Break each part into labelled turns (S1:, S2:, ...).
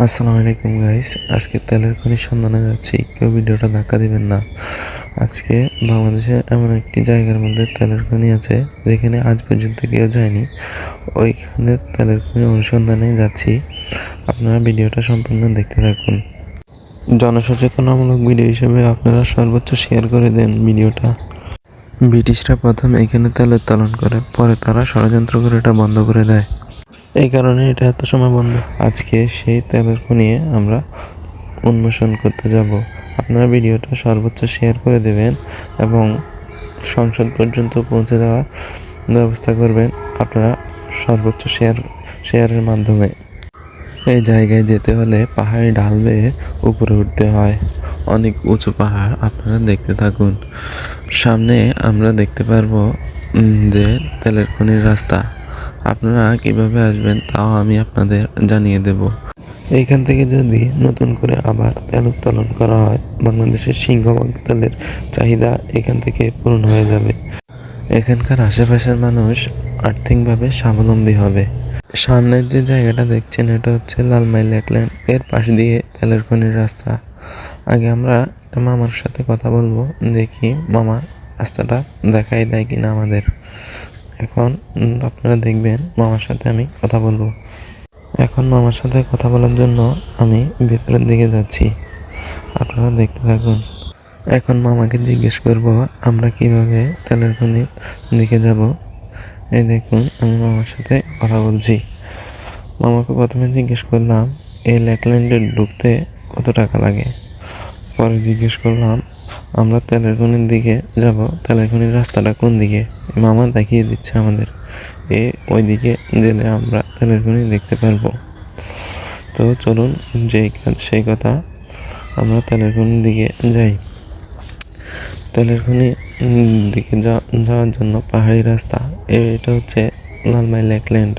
S1: আসসালামু আলাইকুম গাইস। আজকে তেলের খনির সন্ধানে যাচ্ছি, কেউ ভিডিওটা ধাক্কা দিবেন না। আজকে বাংলাদেশের এমন একটি জায়গার মধ্যে তেলের খনি আছে যেখানে আজ পর্যন্ত কেউ যায়নি। ওইখানে তেলের খনি অনুসন্ধানে যাচ্ছি। আপনারা ভিডিওটা সম্পূর্ণ দেখতে থাকুন। জনসচেতনামূলক ভিডিও হিসেবে আপনারা সর্বোচ্চ শেয়ার করে দেন ভিডিওটা। ব্রিটিশরা প্রথম এখানে তেল উত্তোলন করে, পরে তারা ষড়যন্ত্র করে এটা বন্ধ করে দেয়। এই কারণে এটা এত সময় বন্ধ। আজকে সেই তেলের খনি আমরা উন্মোচন করতে যাব। আপনারা ভিডিওটা সর্বোচ্চ শেয়ার করে দেবেন এবং সংসদ পর্যন্ত পৌঁছে দেওয়ার ব্যবস্থা করবেন আপনারা সর্বোচ্চ শেয়ারের মাধ্যমে। এই জায়গায় যেতে হলে পাহাড়ি ঢাল বেয়ে উপরে উঠতে হয়। অনেক উঁচু পাহাড়, আপনারা দেখতে থাকুন। সামনে আমরা দেখতে পারবো যে তেলের খনির রাস্তা। আপনারা কিভাবে আসবেন তাও আমি আপনাদের জানিয়ে দেব। এইখান থেকে যদি নতুন করে আবার তেল উত্তোলন করা হয়, বাংলাদেশের সিংহভাগ তেলের চাহিদা এখান থেকে পূরণ হয়ে যাবে। এখানকার আশেপাশের মানুষ আর্থিকভাবে স্বাবলম্বী হবে। সামনের যে জায়গাটা দেখছেন এটা হচ্ছে লালমাই লেকল্যান্ড। এর পাশ দিয়ে তেলের খনির রাস্তা। আগে আমরা একটা মামার সাথে কথা বলবো, দেখি মামা রাস্তাটা দেখাই দেয় কিনা আমাদের। এখন আপনারা দেখবেন মামার সাথে আমি কথা বলবো। এখন মামার সাথে কথা বলার জন্য আমি ভেতরের দিকে যাচ্ছি, আপনারা দেখতে থাকুন। এখন মামাকে জিজ্ঞেস করব আমরা কিভাবে তেলের খনির দিকে যাব। এই দেখুন আমি মামার সাথে কথা বলছি। মামাকে প্রথমে জিজ্ঞেস করলাম এই লেকল্যান্ডে ঢুকতে কত টাকা লাগে। পরে জিজ্ঞেস করলাম আমরা তেলের খনির দিকে যাব, তেলের খনির রাস্তাটা কোন দিকে। মামা দেখিয়ে দিচ্ছে আমাদের, ওই দিকে গেলে আমরা তেলের খনি দেখতে পারবো। তো চলুন যেই কাজ সেই কথা, আমরা তেলের খনির দিকে যাই। তেলের খনি দিকে যাওয়ার জন্য পাহাড়ি রাস্তা। এটা হচ্ছে লালমাই লেকল্যান্ড।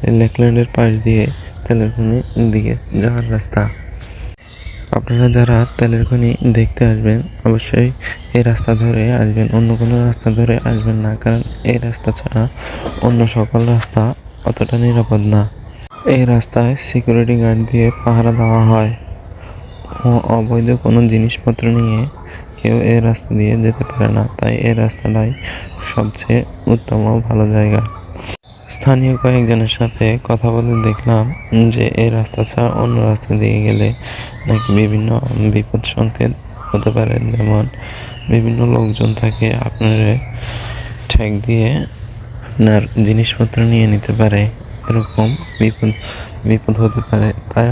S1: এই লেকল্যান্ডের পাশ দিয়ে তেলের খনি দিকে যাওয়ার রাস্তা। আপনারা যারা তেলের খনি দেখতে আসবেন অবশ্যই এই রাস্তা ধরে আসবেন, অন্য কোনো রাস্তা ধরে আসবেন না, কারণ এই রাস্তা ছাড়া অন্য সকল রাস্তা অতটা নিরাপদ না। এই রাস্তায় সিকিউরিটি গার্ড দিয়ে পাহারা দেওয়া হয়। অবৈধ কোনো জিনিসপত্র নিয়ে কেউ এই রাস্তা দিয়ে যেতে পারে না, তাই এই রাস্তাটাই সবচেয়ে উত্তম ও ভালো জায়গা। স্থানীয় কয়েকজনের সাথে কথা বলে দেখলাম যে এই রাস্তা ছাড়া অন্য রাস্তা দিয়ে গেলে নাকি বিভিন্ন বিপদ সংকেত হতে পারে, যেমন বিভিন্ন লোকজন থাকে আপনার ঠেক দিয়ে আপনার জিনিসপত্র নিয়ে নিতে পারে, এরকম বিপদ হতে পারে। তাই